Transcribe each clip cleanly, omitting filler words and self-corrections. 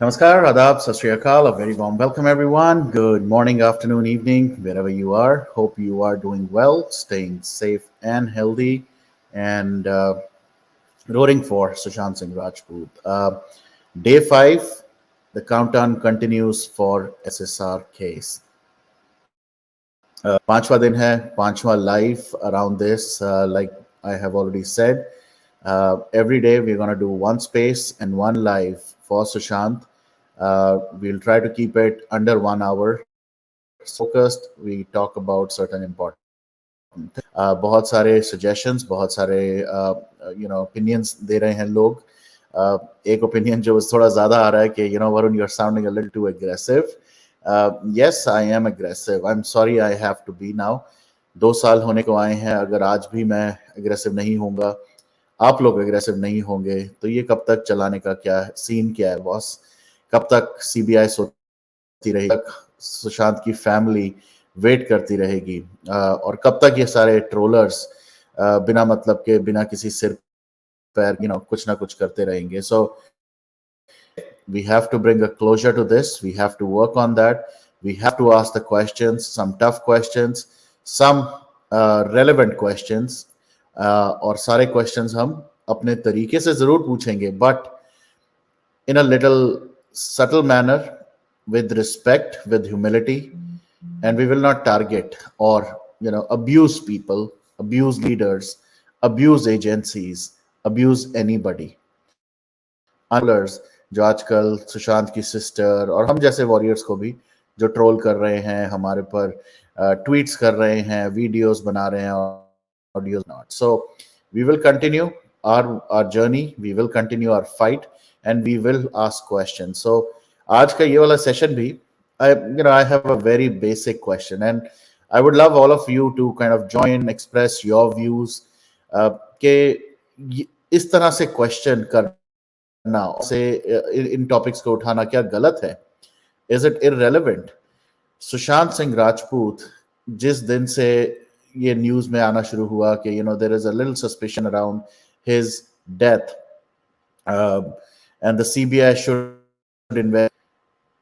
Namaskar, Adab, Sat Sri Akal, a very warm welcome, everyone. Good morning, afternoon, evening, wherever you are. Hope you are doing well, staying safe and healthy, and rooting for Sushant Singh Rajput. Day 5, the countdown continues for SSR case. पांचवा दिन है, पांचवा live around this. Like I have already said, every day we're going to do one space and one live for Sushant. We'll try to keep it under 1 hour. Focused, we talk about certain important बहुत सारे suggestions, बहुत सारे opinions दे रहे हैं लोग. एक opinion जो थोड़ा ज़्यादा आ रहा है कि Varun, you're sounding a little too aggressive. Yes, I am aggressive. I'm sorry I have to be now. 2 साल होने को आए हैं, अगर आज भी मैं aggressive नहीं होऊंगा, आप लोग aggressive नहीं होंगे, तो ये कब तक चलाने का क्या सीन क्या है बॉस? कब तक CBI सोती रहेगी, तक सुशांत की फैमिली वेट करती रहेगी, और कब तक ये सारे ट्रोलर्स बिना मतलब के, बिना किसी सिर पैर कुछ ना कुछ करते रहेंगे? So we have to bring a closure to this. We have to work on that. We have to ask the questions, some tough questions, some relevant questions, और सारे questions हम अपने तरीके से जरूर पूछेंगे, but in a little subtle manner, with respect, with humility, and we will not target or abuse people, abuse leaders, abuse agencies, abuse anybody. Unless जो आजकल सुशांत की सिस्टर और हम जैसे वॉरियर्स को भी जो ट्रोल कर रहे हैं, हमारे पर ट्वीट्स कर रहे हैं, वीडियोस बना रहे हैं, audios not. So we will continue our journey, we will continue our fight, and we will ask questions. So आज का ये वाला सेशन भी, I have a very basic question, and I would love all of you to kind of join, express your views. कि इस तरह से question करना, से इन टॉपिक्स को उठाना क्या गलत है? Is it irrelevant? Sushant Singh Rajput, जिस दिन से ये न्यूज में आना शुरू हुआ कि there is a little suspicion around his death, and the CBI should invest.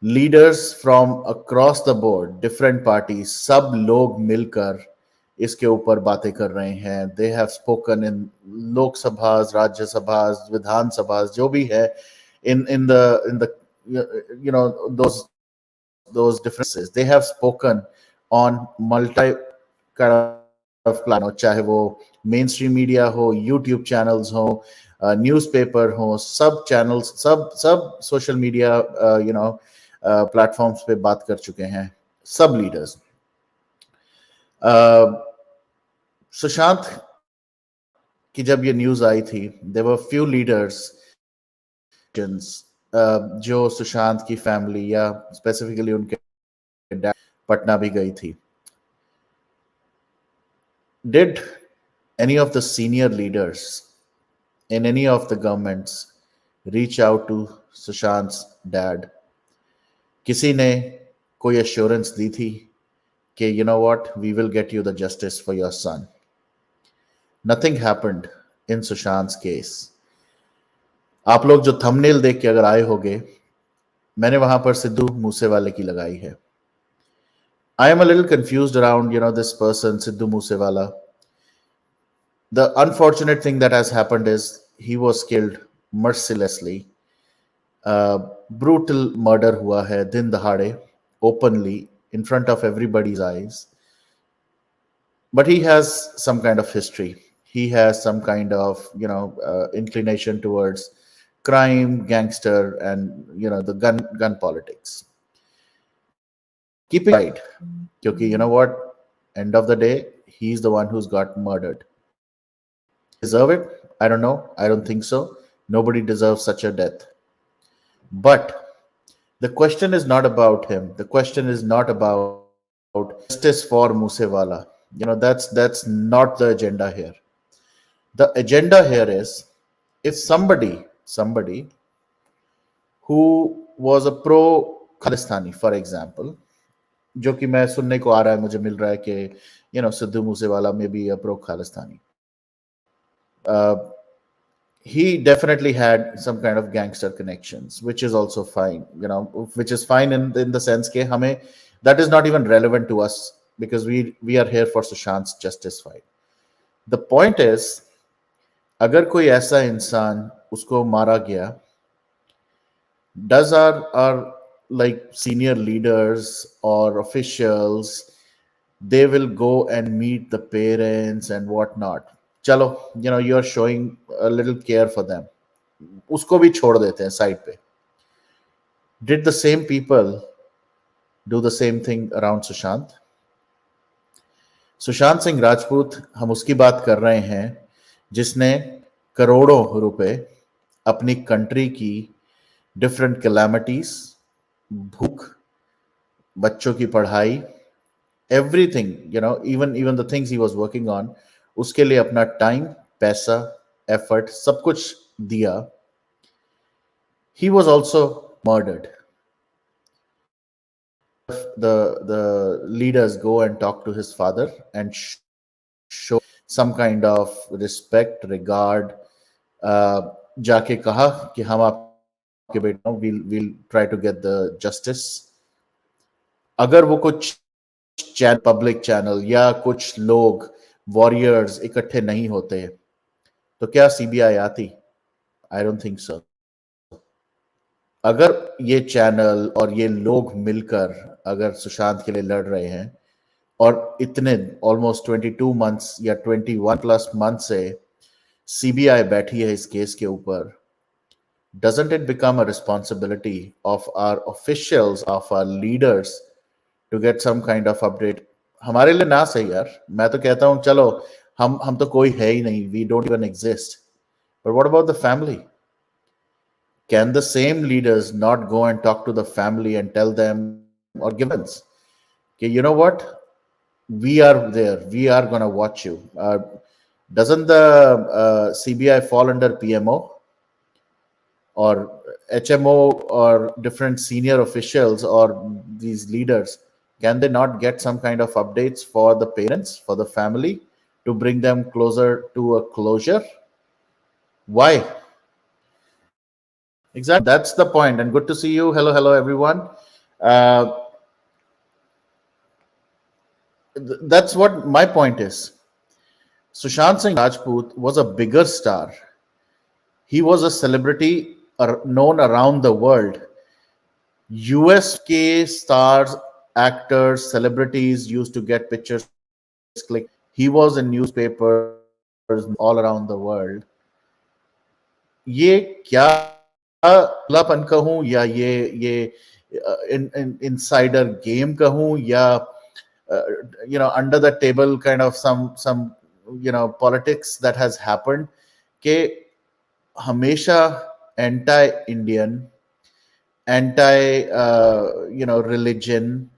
Leaders from across the board, different parties, सब लोग मिलकर इसके ऊपर बातें कर रहे हैं. They have spoken in Lok Sabha, Rajya Sabha, विधानसभा, जो भी है, in the those differences. They have spoken on multi kind of plan, चाहे वो mainstream media हो, YouTube channels हो, newspaper हो, सब channels, सब social media प्लेटफॉर्म्स पे बात कर चुके हैं सब लीडर्स. सुशांत की जब ये न्यूज आई थी, देयर वर फ्यू लीडर्स जो सुशांत की फैमिली या स्पेसिफिकली उनके डैड पटना भी गई थी. Did any of the senior leaders in any of the governments reach out to Sushant's dad? किसी ने कोई एश्योरेंस दी थी कि what, we will get you the justice for your son? Nothing happened in Sushant's case. आप लोग जो thumbnail देख के अगर आए होगे, मैंने वहां पर सिद्धू मूसेवाले की लगाई है. I am a little confused around this person, Sidhu Moosewaala. The unfortunate thing that has happened is he was killed mercilessly. Brutal murder हुआ है दिन दहाड़े, openly, in front of everybody's eyes. But he has some kind of history. He has some kind of inclination towards crime, gangster, and the gun politics. Keep it right, because what, end of the day, he's the one who's got murdered. Deserve it? I don't know. I don't think so. Nobody deserves such a death. But the question is not about him. The question is not about justice for Moosewaala. That's not the agenda here. The agenda here is, if somebody who was a pro Khalistani, for example, जो कि मैं सुनने को आ रहा है, मुझे मिल रहा है कि सिद्धू मूसेवाला में भी a pro Khalistani. he definitely had some kind of gangster connections, which is also fine, which is fine in the sense ke hame, that is not even relevant to us because we are here for Sushant's justice fight. The point is, अगर कोई ऐसा इंसान उसको मारा गया, does our like senior leaders or officials, they will go and meet the parents and whatnot? चलो, you're showing a little care for them, उसको भी छोड़ देते हैं साइड पे. Did the same people do the same thing around Sushant? Sushant Singh Rajput, हम उसकी बात कर रहे हैं जिसने करोड़ों रुपए अपनी कंट्री की डिफरेंट कैलामिटीज, भूख, बच्चों की पढ़ाई, everything, even the things he was working on, उसके लिए अपना टाइम, पैसा, एफर्ट, सब कुछ दिया. He was also murdered. The leaders go and talk to his father and show some kind of respect, regard. जाके कहा कि हम आपके बेटे, we'll try to get the justice. अगर वो कुछ पब्लिक चैनल या कुछ लोग वॉरियर्स इकट्ठे नहीं होते तो क्या सीबीआई आती? I don't think so. अगर ये चैनल और ये लोग मिलकर अगर सुशांत के लिए लड़ रहे हैं और इतने ऑलमोस्ट 22 मंथ्स या 21 प्लस मंथ से सीबीआई बैठी है इस केस के ऊपर, doesn't it become a responsibility of our officials, of our leaders to get some kind of update? हमारे लिए ना सही यार, मैं तो कहता हूं चलो हम तो कोई है ही नहीं, we don't even exist, but what about the family? Can the same leaders not go and talk to the family and tell them or give hints? Okay, you know what? We are there. We are going to watch you. Doesn't the CBI fall under PMO or HMO or different senior officials or these leaders? Can they not get some kind of updates for the parents, for the family, to bring them closer to a closure? Why? Exactly. That's the point. And good to see you. Hello, hello, everyone. That's what my point is. Sushant Singh Rajput was a bigger star. He was a celebrity known around the world. USK stars, actors, celebrities used to get pictures clicked. He was in newspapers all around the world. ये क्या लापन कहूं या ये insider game कहूं या under the table kind of some politics that has happened कि हमेशा anti Indian, anti religion,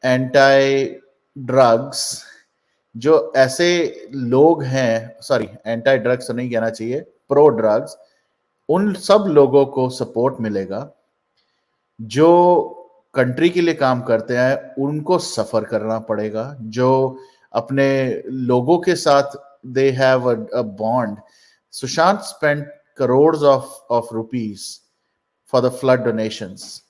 anti drugs जो ऐसे लोग हैं, सॉरी एंटी ड्रग्स तो नहीं कहना चाहिए, प्रो ड्रग्स, उन सब लोगों को सपोर्ट मिलेगा जो कंट्री के लिए काम करते हैं. उनको सफर करना पड़ेगा जो अपने लोगों के साथ they have a bond. Sushant spent crores of rupees for the flood donations.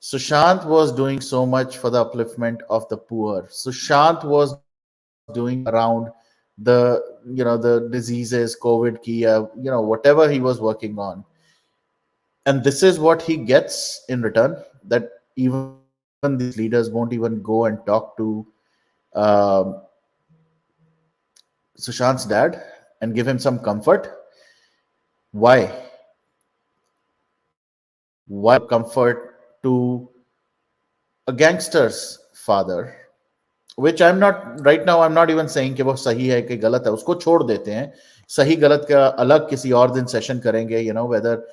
Sushant was doing so much for the upliftment of the poor. Sushant was doing around the the diseases, COVID ki, whatever he was working on. And this is what he gets in return, that even these leaders won't even go and talk to um, Sushant's dad and give him some comfort. Why? Why comfort to a gangster's father? Which I'm not right now, I'm not even saying कि वो सही है कि गलत है, उसको छोड़ देते हैं. सही गलत का अलग किसी और दिन सेशन करेंगे, whether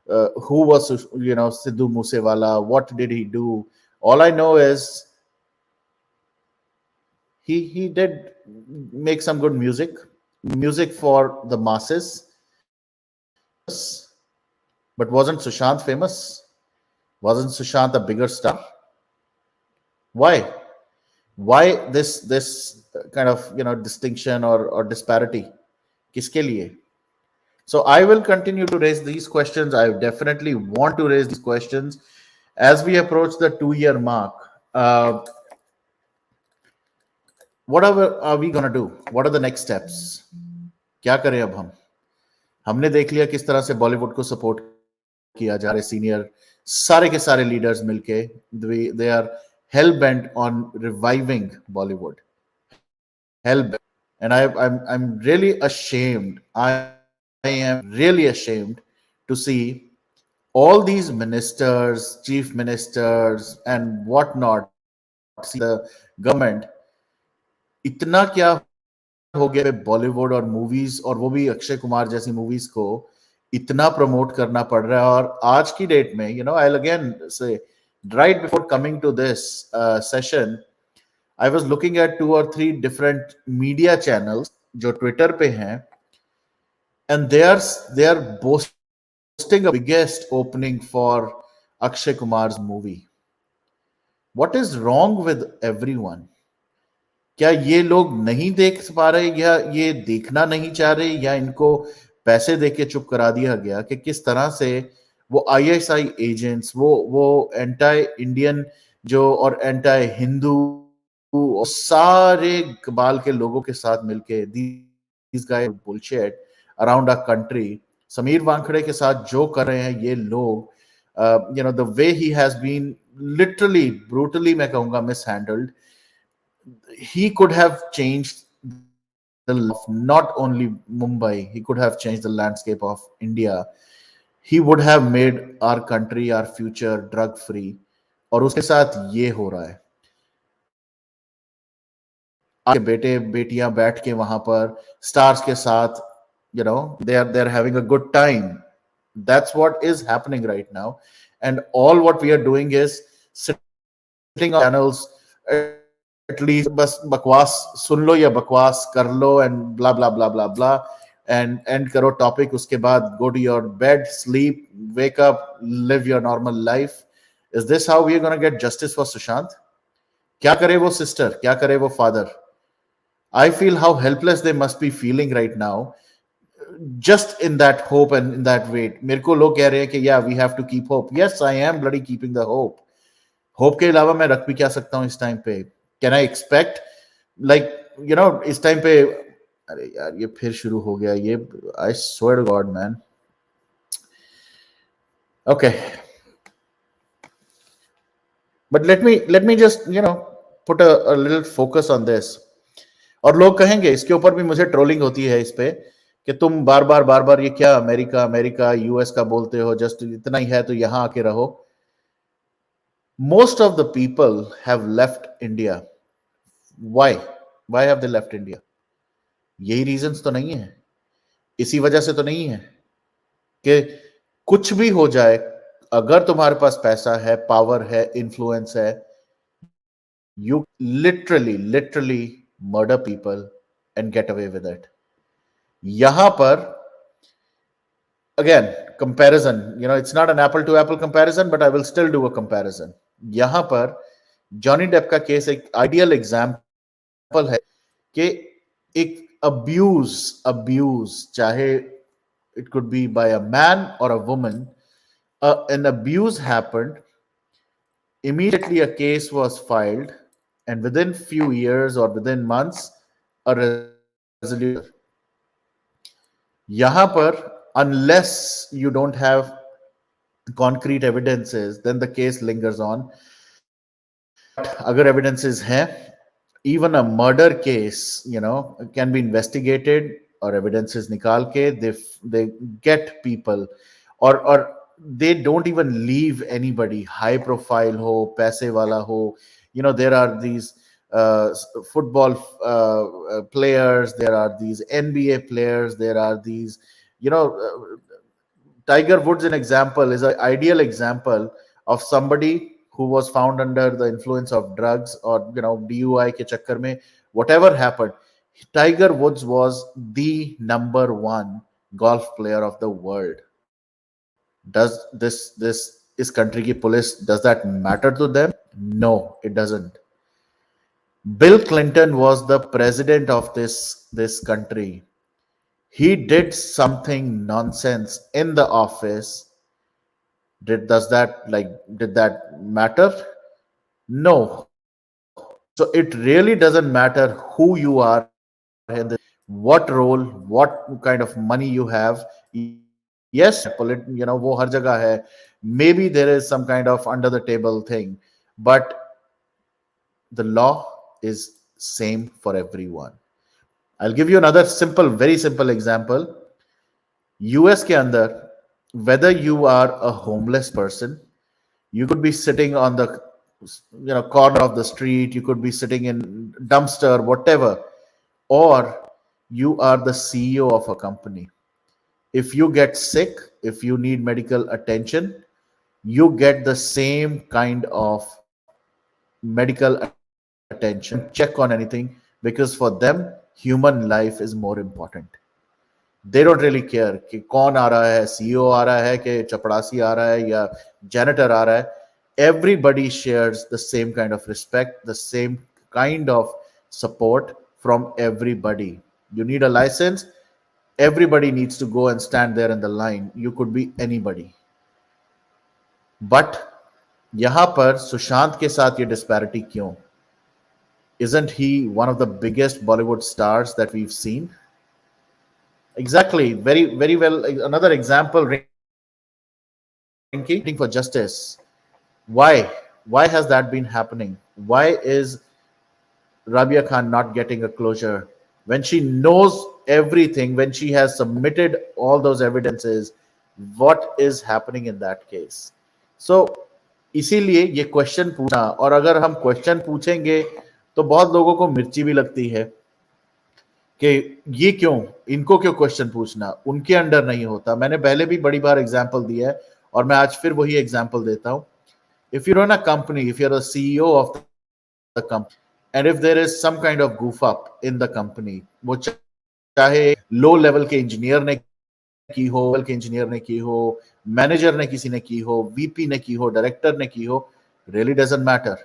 who was Sidhu Moosewaala, what did he do? All I know is he did make some good music for the masses. But wasn't Sushant famous? Wasn't Sushant a bigger star? Why? Why this kind of distinction or disparity? किसके लिए? So I will continue to raise these questions. I definitely want to raise these questions as we approach the 2 year mark. Uh, what are we gonna do? What are the next steps? क्या करें अब हम? हमने देख लिया किस तरह से बॉलीवुड को सपोर्ट किया जा रहे सीनियर सारे के सारे लीडर्स मिलके they are hell bent on reviving Bollywood hell and I'm really ashamed. I am really ashamed to see all these ministers, chief ministers, and whatnot, see the government इतना क्या हो गया बॉलीवुड और मूवीज और वो भी अक्षय कुमार जैसी मूवीज को इतना प्रमोट करना पड़ रहा है और आज की डेट में I will again say right before coming to this session I was looking at 2 or 3 different media channels जो ट्विटर पे हैं and they are boasting a biggest opening for Akshay Kumar movie what is wrong with everyone क्या ये लोग नहीं देख पा रहे या ये देखना नहीं चाह रहे या इनको पैसे देके चुप करा दिया गया कि किस तरह से वो आईएसआई एजेंट्स वो एंटी इंडियन जो और एंटी हिंदू सारे कबाल के लोगों के साथ मिलके these guy bullshit around our country Sameer Wankhede के साथ जो कर रहे हैं ये लोग the way he has been literally brutally मैं कहूंगा mishandled he could have changed not only Mumbai, he could have changed the landscape of India. He would have made our country, our future drug free. और उसके साथ ये हो रहा है आपके बेटे बेटियां बैठ के वहां पर स्टार्स के साथ they are having a good time. That's what is happening right now, and all what we are doing is sitting on channels at least बस बकवास सुन लो या बकवास कर लो and blah blah blah blah blah and end करो topic उसके बाद go to your bed sleep wake up live your normal life is this how we are gonna get justice for Sushant क्या करे वो सिस्टर क्या करे वो father I feel how helpless they must be feeling right now just in that hope and in that wait मेरे को लोग कह रहे हैं कि yeah we have to keep hope yes I am bloody keeping the hope के अलावा मैं रख भी क्या सकता हूं इस टाइम पे Can I expect like इस टाइम पे अरे यार ये फिर शुरू हो गया ये I swear to God man okay but let me just put a little focus on this और लोग कहेंगे इसके ऊपर भी मुझे ट्रोलिंग होती है इस पे कि तुम बार बार ये क्या अमेरिका यूएस का बोलते हो जस्ट इतना ही है तो यहां आके रहो most of the people have left India why have they left India यही रीजंस तो नहीं है इसी वजह से तो नहीं है कि कुछ भी हो जाए अगर तुम्हारे पास पैसा है पावर है इन्फ्लुएंस है you literally murder people and get away with it यहां पर again comparison it's not an apple to apple comparison but I will still do a comparison यहां पर जॉनी डेप का केस एक आइडियल एग्जाम्पल है कि एक अब्यूज चाहे it could be by a man or a woman an abuse happened immediately a case was filed and within few years or within months a resolution यहां पर unless you don't have concrete evidences then the case lingers on agar evidences hai even a murder case can be investigated or evidences nikal ke they get people or they don't even leave anybody high profile ho paise wala ho there are these football players there are these NBA players there are these Tiger Woods an example is an ideal example of somebody who was found under the influence of drugs or DUI ke chakkar mein whatever happened Tiger Woods was the number 1 golf player of the world does this is country ki police does that matter to them no it doesn't Bill Clinton was the president of this country He did something nonsense in the office. Did that matter? No. So it really doesn't matter who you are in this, what role, what kind of money you have. Yes, वो हर जगह है. Maybe there is some kind of under the table thing, but the law is same for everyone. I'll give you another simple, very simple example. US के अंदर, whether you are a homeless person, you could be sitting on the corner of the street, you could be sitting in dumpster, whatever, or you are the CEO of a company. If you get sick, if you need medical attention, you get the same kind of medical attention. Check on anything, because for them human life is more important. They don't really care कि कौन आ रहा है, CEO आ रहा है कि चपड़ासी आ रहा है या janitor आ रहा है. Everybody shares the same kind of respect, the same kind of support from everybody. You need a license, everybody needs to go and stand there in the line. You could be anybody. But यहां पर सुशांत के साथ ये disparity क्यों? Isn't he one of the biggest Bollywood stars that we've seen? Exactly. Very, very well. Another example, Rinki, fighting for justice. Why? Why has that been happening? Why is Rabia Khan not getting a closure? When she knows everything, when she has submitted all those evidences, what is happening in that case? So, इसीलिए ये question पूछना, और अगर हम question पूछेंगे तो बहुत लोगों को मिर्ची भी लगती है कि ये क्यों, इनको क्यों क्वेश्चन पूछना, उनके अंडर नहीं होता. मैंने पहले भी बड़ी बार एग्जांपल दिया है और मैं आज फिर वही एग्जांपल देता हूं. If you run a company, if you're a CEO of the company, and if there is some kind of goof up in the company, वो चाहे लो लेवल के इंजीनियर ने की हो, लेवल के इंजीनियर ने की हो, मैनेजर ने किसी ने की हो, वीपी ने की हो, डायरेक्टर ने की हो, really doesn't matter.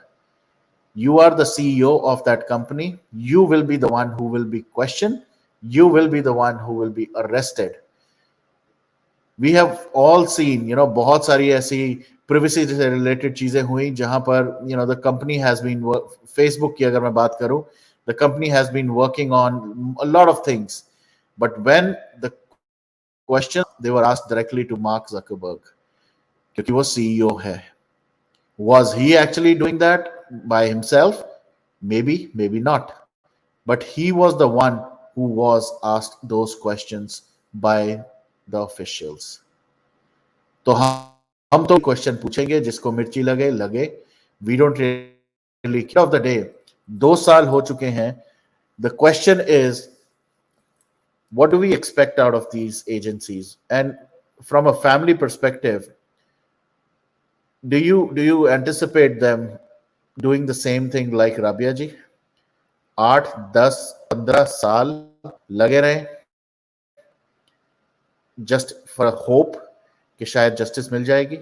You are the CEO of that company. You will be the one who will be questioned. You will be the one who will be arrested. We have all seen, बहुत सारी ऐसी privacy से related चीजें हुई जहां पर the company has been Facebook की अगर मैं बात करूं, the company has been working on a lot of things, but when the questions, they were asked directly to Mark Zuckerberg क्योंकि वो CEO है. Was he actually doing that by himself? Maybe, maybe not. But he was the one who was asked those questions by the officials. तो हम तो question पूछेंगे, जिसको मिर्ची लगे लगे. We don't really care. Of the day, 2 साल हो चुके हैं. The question is, what do we expect out of these agencies? And from a family perspective, do you anticipate them doing the same thing like Rabia ji? 8, 10, 15 साल लगे रहे just for a hope कि शायद justice मिल जाएगी?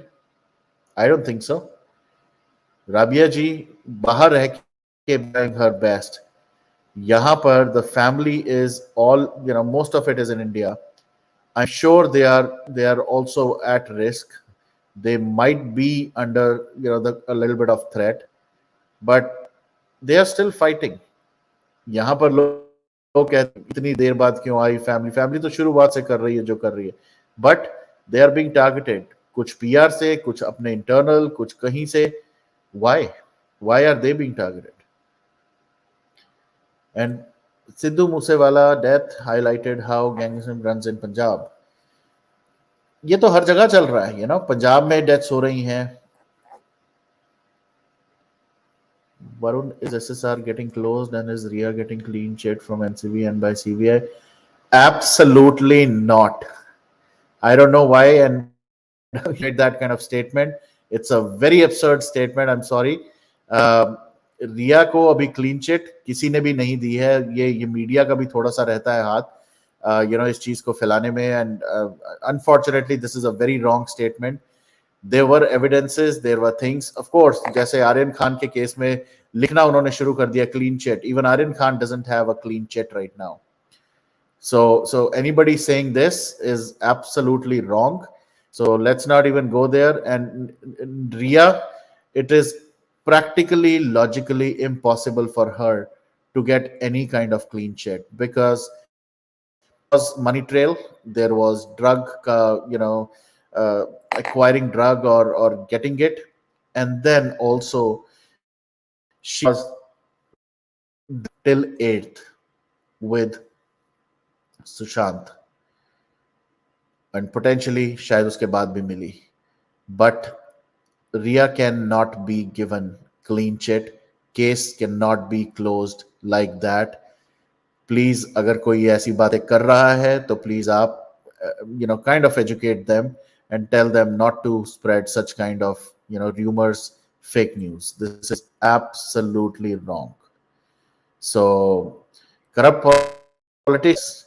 I don't think so. Rabia ji बाहर रह के doing her best. यहाँ पर the family is all, most of it is in India. I'm sure they are also at risk. They might be under a little bit of threat, but they are still fighting. यहाँ पर लोग कहते इतनी देर बाद क्यों आई family तो शुरुआत से कर रही है जो कर रही है, but they are being targeted, कुछ पीआर से, कुछ अपने इंटरनल, कुछ कहीं से. Why are they being targeted? And Sidhu Moosewala death highlighted how gangism runs in Punjab. ये तो हर जगह चल रहा है, पंजाब में डेथ्स हो रही हैं. Varun, is SSR getting closed and is Ria getting clean chit from NCB and by CBI? Absolutely not. I don't know why and made that kind of statement. It's a very absurd statement. I'm sorry. रिया को अभी clean chit किसी ने भी नहीं दी है. ये media का भी थोड़ा सा रहता है हाथ इस चीज को फैलाने में. And unfortunately this is a very wrong statement. There were evidences, there were things, of course. जैसे आर्यन खान के केस में लिखना उन्होंने शुरू कर दिया clean chit. Even Aryan Khan doesn't have a clean chit right now. So anybody saying this is absolutely wrong. So let's not even go there. And Ria, it is practically logically impossible for her to get any kind of clean sheet, because there was money trail, there was drug, acquiring drug or getting it, and then also she was till 8th with Sushant, and potentially शायद उसके बाद भी मिली. But Ria cannot be given clean chit. Case cannot be closed like that. Please, अगर कोई ऐसी बातें कर रहा है तो please आप kind of educate them and tell them not to spread such kind of rumors, fake news. This is absolutely wrong. So corrupt politics.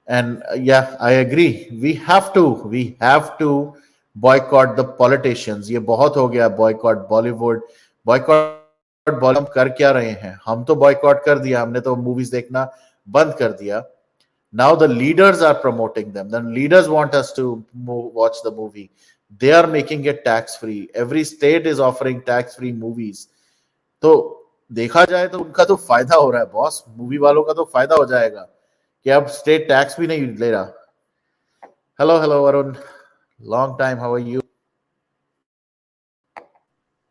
And yeah, I agree. We have to boycott the politicians. ये बहुत हो गया boycott Bollywood. Boycott Bollywood हम कर क्या रहे हैं? हम तो boycott कर दिया, हमने तो movies देखना बंद कर दिया. Now the leaders are promoting them. The leaders want us to watch the movie. They are making it tax free. Every state is offering tax free movies. तो देखा जाए तो उनका तो फायदा हो रहा है बॉस, मूवी वालों का तो फायदा हो जाएगा कि अब स्टेट टैक्स भी नहीं ले रहा. Hello hello Varun, long time, how are you?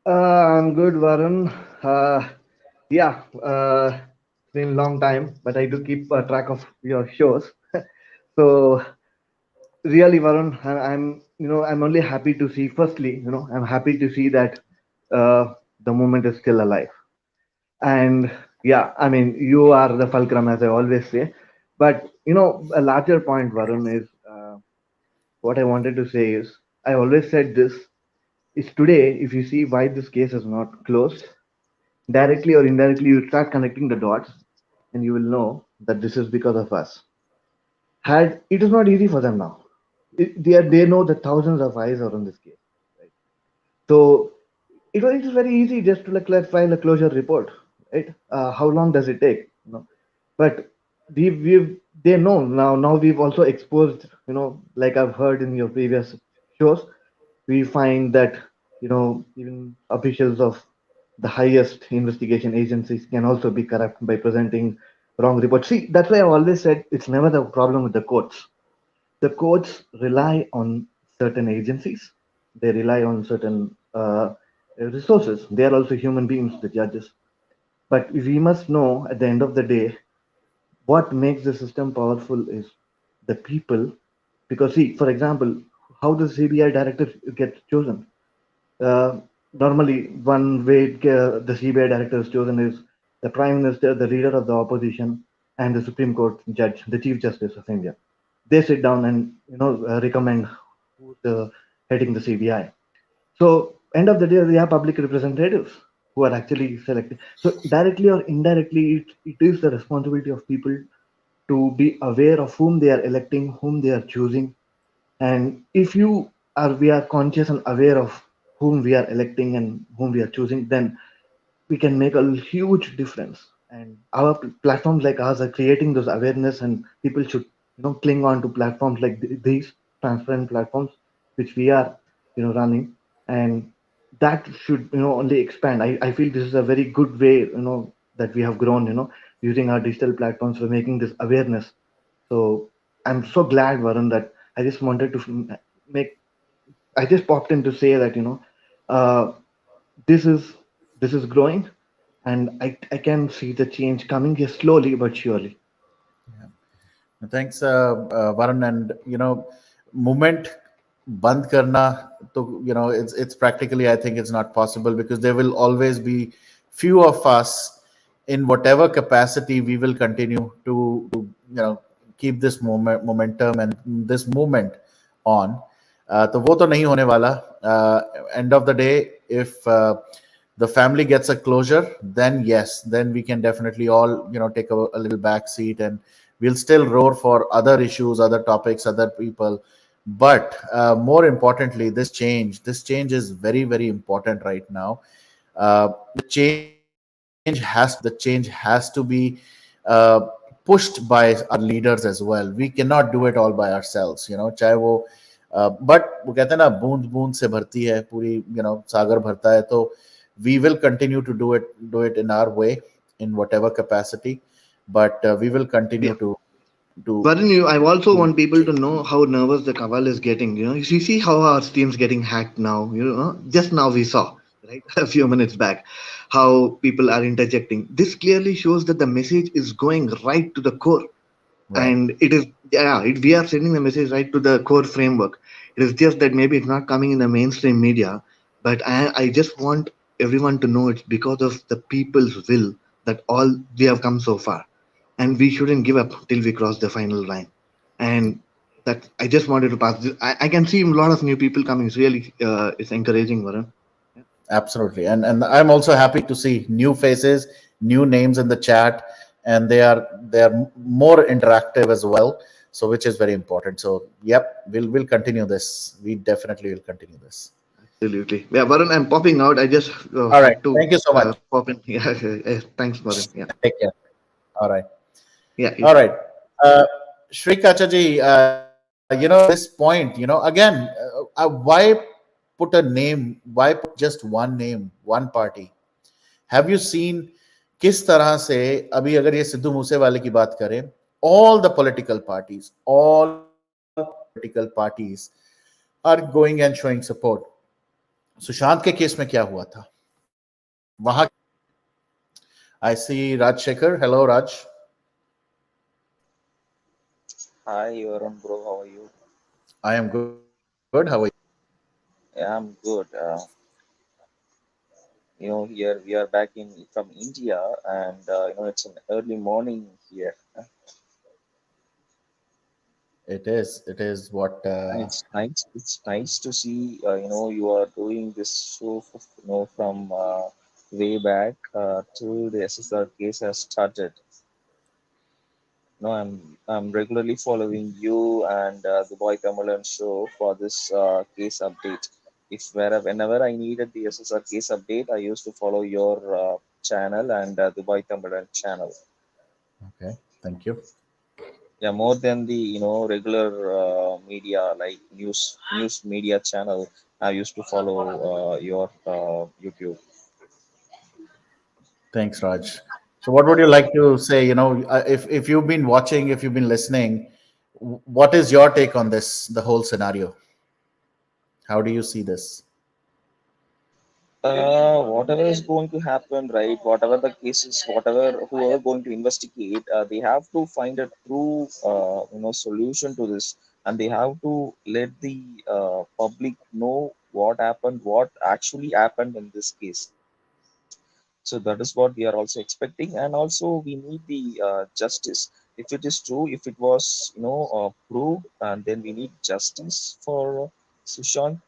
I'm good, Varun. Yeah, it's been a long time, but I do keep track of your shows. So really, Varun, I'm only happy to see. Firstly, I'm happy to see that the movement is still alive. And yeah, I mean, you are the fulcrum, as I always say. But a larger point, Varun, is what I wanted to say is I always said this is today. If you see why this case is not closed, directly or indirectly, you start connecting the dots and you will know that this is because of us. Had it is not easy for them now. They know that thousands of eyes are on this case. Right? So it is very easy just to like file a closure report. Right? How long does it take? But we've they know now. Now we've also exposed. Like I've heard in your previous shows, we find that even officials of the highest investigation agencies can also be corrupt by presenting wrong reports. See, that's why I've always said it's never the problem with the courts. The courts rely on certain agencies, they rely on certain resources. They are also human beings, the judges. But we must know at the end of the day what makes the system powerful is the people. Because, see, for example, how the CBI director gets chosen? Uh, Normally, one way the CBI director is chosen is the Prime Minister, the leader of the opposition, and the Supreme Court judge, the Chief Justice of India. They sit down and recommend who's heading the CBI. So, end of the day, we have public representatives who are actually selected. So, directly or indirectly, it is the responsibility of people to be aware of whom they are electing, whom they are choosing, and if we are conscious and aware of whom we are electing and whom we are choosing, then we can make a huge difference. And our platforms like ours are creating those awareness, and people should cling on to platforms like these transparent platforms, which we are running, and that should only expand. I feel this is a very good way that we have grown using our digital platforms for making this awareness. So I'm so glad, Varun, that I just wanted to make. I just popped in to say that uh, this is this is growing, and I can see the change coming here slowly but surely. Thanks, Varun. And movement band karna, to it's practically, I think it's not possible, because there will always be few of us. In whatever capacity, we will continue to keep this momentum and this movement on. तो वो तो नहीं होने वाला. End of the day, if the family gets a closure, then yes, then we can definitely all take a little back seat, and we'll still roar for other issues, other topics, other people. But more importantly, this change is very, very important right now. The change has to be uh, pushed by our leaders as well. We cannot do it all by ourselves, चाहे वो but वो कहते हैं ना, बूंद बूंद से भरती है पूरी, सागर भरता है. तो we will continue to do it in our way, in whatever capacity, but we will continue Yeah. to Varun, I also to want people to know how nervous the Kaval is getting. You see how our team's getting hacked now. Just now we saw, right, a few minutes back, how people are interjecting. This clearly shows that the message is going right to the core, right. and it is, yeah, we are sending the message right to the core framework. It is just that maybe it's not coming in the mainstream media, but I just want everyone to know it's because of the people's will that all we have come so far, and we shouldn't give up till we cross the final line. And that I just wanted to pass this. I can see a lot of new people coming. It's really it's encouraging, Varun. Yeah. Absolutely. And I'm also happy to see new faces, new names in the chat, and they are more interactive as well. So which is very important. So yep, we'll continue this. We definitely will continue this. Absolutely. Yeah, Varun, I'm popping out. I just All right. had to Thank you so much. pop in. Yeah, thanks, Varun. Yeah, Take care. All right. yeah, you All too. right. Uh, Shri Kachaji, this point, again, why put a name? Why put just one name, one party? Have you seen किस तरह से अभी अगर ये सिद्धू मूसेवाले की बात करें, all political parties are going and showing support. Sushant के केस में क्या हुआ था वहां? I see Raj Shekhar. Hello, Raj. Hi, Varun bro, how are you? I am good. How are you? Yeah, I'm good. Here we are back in from India, and it's an early morning here. It is what And it's nice. It's nice to see. You are doing this show, from way back till the SSR case has started. I'm regularly following you and the Boy Kamalan show for this case update. If whenever I needed the SSR case update, I used to follow your channel and the Boy Kamalan channel. okay. Thank you. Yeah, more than the regular media like news media channel. I used to follow your YouTube. Thanks, Raj. So, what would you like to say? If you've been watching, if you've been listening, what is your take on this, the whole scenario? How do you see this? Whatever is going to happen, right? Whatever the cases, whoever going to investigate, they have to find a true, solution to this, and they have to let the public know what happened, what actually happened in this case. So that is what we are also expecting, and also we need the justice. If it is true, if it was, proved, and then we need justice for Sushant.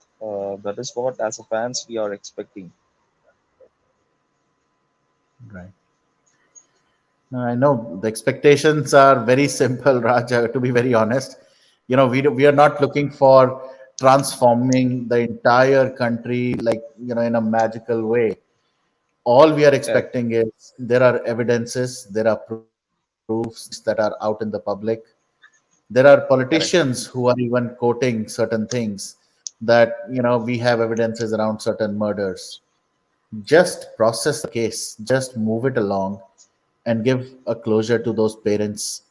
That is what, as a fans, we are expecting. Right. No, I know the expectations are very simple, Raj. To be very honest, we are not looking for transforming the entire country like in a magical way. All we are Correct. expecting is there are evidences, there are proofs that are out in the public. There are politicians Correct. who are even quoting certain things that we have evidences around certain murders. Just process the case, just move it along, and give a closure to those parents,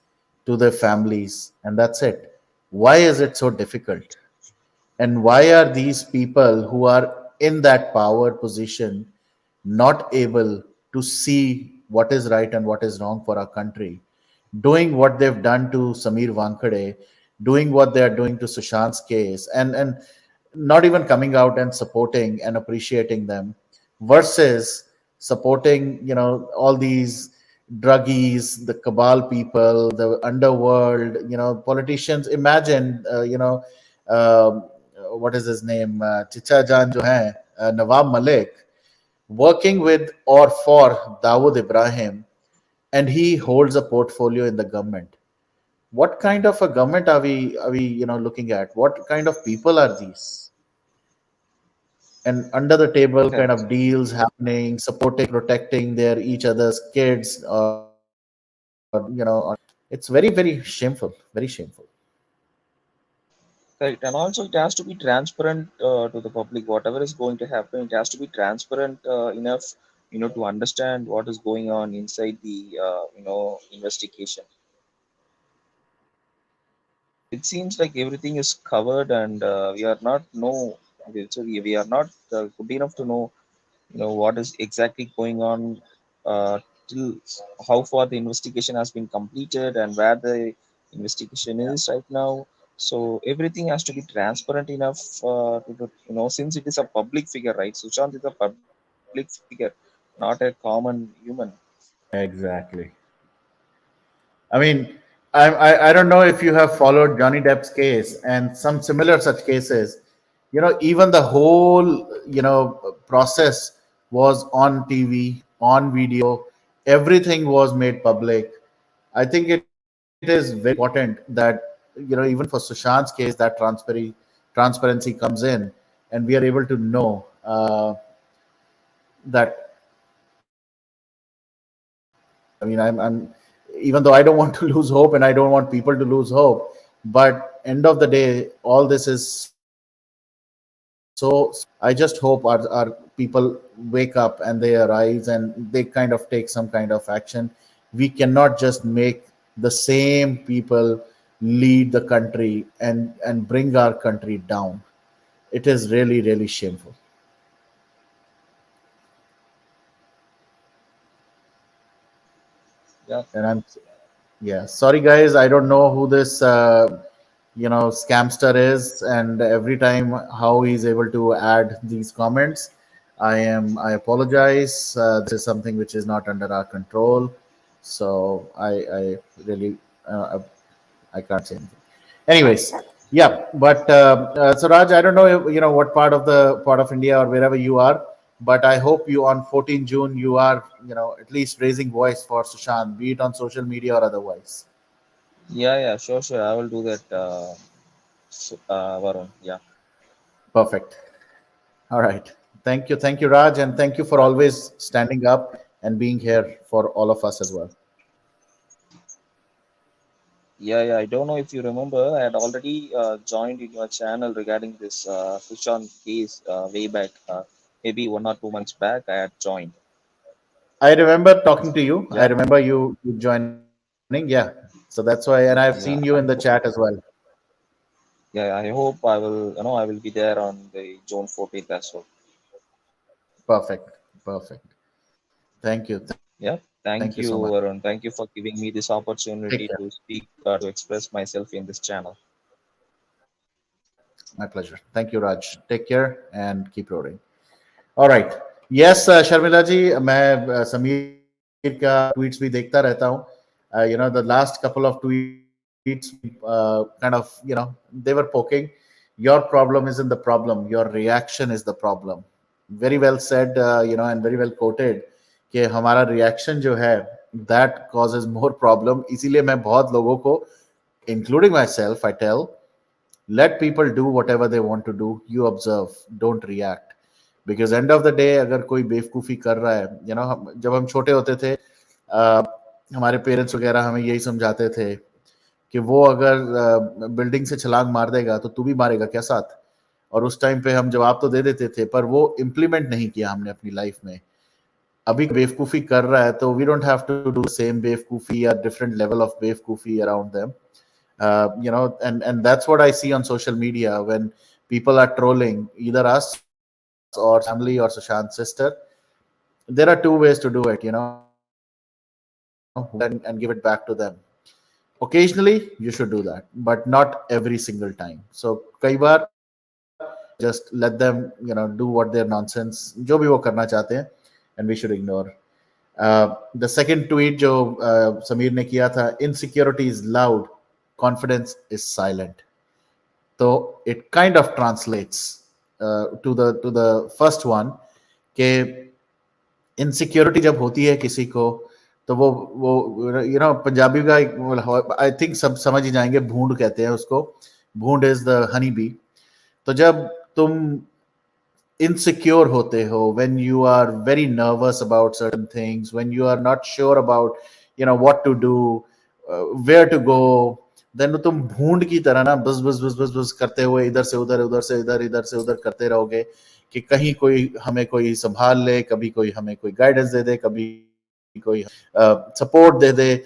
to their families, and that's it. Why is it so difficult? And why are these people who are in that power position not able to see what is right and what is wrong for our country? Doing what they've done to Samir Wankade, doing what they are doing to Sushant's case, and not even coming out and supporting and appreciating them, versus supporting all these druggies, the cabal people, the underworld, politicians. Imagine um, what is his name, Chicha Jan jo hai, Nawab Malik, working with or for Dawood Ibrahim, and he holds a portfolio in the government. What kind of a government are we looking at? What kind of people are these? And under the table kind Correct. of deals happening, supporting, protecting their each other's kids, or It's very, very shameful, very shameful. Correct. And also, it has to be transparent to the public. Whatever is going to happen, it has to be transparent enough, to understand what is going on inside the, investigation. It seems like everything is covered, and we are not know. We are not good enough to know, what is exactly going on, till how far the investigation has been completed and where the investigation is right now. So everything has to be transparent enough, since it is a public figure, right? Sushant is a public figure, not a common human. Exactly. I mean, I don't know if you have followed Johnny Depp's case and some similar such cases. Even the whole, process was on TV, on video, everything was made public. I think it is very important that, even for Sushant's case, that transparency comes in and we are able to know that. I mean, I'm even though I don't want to lose hope and I don't want people to lose hope, but end of the day, all this is so. I just hope our people wake up and they arise and they kind of take some kind of action. We cannot just make the same people lead the country and bring our country down. It is really, really shameful. Yeah. And I'm Yeah, sorry guys, I don't know who this scamster is, and every time how he's able to add these comments. I apologize. This is something which is not under our control, so I really I can't say anything. Anyways, yeah, but so Raj, I don't know if, what part of India or wherever you are, but I hope you on 14 June you are at least raising voice for Sushant, be it on social media or otherwise. Yeah, yeah, sure, sure. I will do that, Varun. Yeah. Perfect. All right. Thank you, Raj, and thank you for always standing up and being here for all of us as well. Yeah, yeah. I don't know if you remember, I had already joined in your channel regarding this Sushant case way back, maybe 1 or 2 months back. I had joined. I remember talking to you. I Yeah, remember you joining. Yeah. So that's why, and I've seen you in the yeah. chat as well. Yeah, I hope I will, I will be there on the June 14th as well. Perfect. Perfect. Thank you. Thank you so Yeah, much. thank you, Varun. Thank you for giving me this Take care. opportunity to speak, to express myself in this channel. My pleasure. Thank you, Raj. Take care and keep rolling. All right. Yes, Sharmila जी, मैं समीर का tweets भी देखता रहता हूँ. The last couple of tweets kind of, they were poking. Your problem isn't the problem. Your reaction is the problem. Very well said, and very well quoted कि हमारा reaction जो है that causes more problem. इसीलिए मैं बहुत लोगों को, including myself, I tell, let people do whatever they want to do. You observe, don't react. Because end of the day, अगर कोई बेवकूफ़ी कर रहा है, जब हम छोटे होते थे, हमारे पेरेंट्स वगैरह हमें यही समझाते थे कि वो अगर बिल्डिंग से छलांग मार देगा तो तू भी मारेगा क्या साथ. और उस टाइम पे हम जवाब तो दे देते थे, पर वो इम्प्लीमेंट नहीं किया हमने अपनी लाइफ में. अभी बेवकूफ़ी कर रहा है तो we don't have to do same बेवकूफ़ी या डिफरेंट लेवल ऑफ बेवकूफ़ी around them. And that's what I see on social media when people are trolling either us or Sushant's family or Sushant's sister. There are two ways to do it. One is to take it and give it back to them. Occasionally, you should do that, but not every single time. So, कई बार just let them, do what their nonsense, जो भी वो करना चाहते हैं, and we should ignore. The second tweet जो समीर ने किया था, insecurity is loud, confidence is silent. So it kind of translates to the first one कि इनसिक्योरिटी जब होती है किसी को तो वो पंजाबी का आई थिंक सब समझ ही जाएंगे, भूंड कहते हैं उसको. भूंड इज द हनी बी. तो जब तुम insecure hote ho, when you are very nervous about certain things, when you are not sure about what to do, where to go, then तुम भूंड की तरह ना बस बस बस बस बस करते हुए इधर से उधर, उधर से इधर, इधर से उधर करते रहोगे कि कहीं कोई हमें कोई संभाल ले, कभी कोई हमें कोई गाइडेंस दे दे, कभी कोई सपोर्ट दे दे,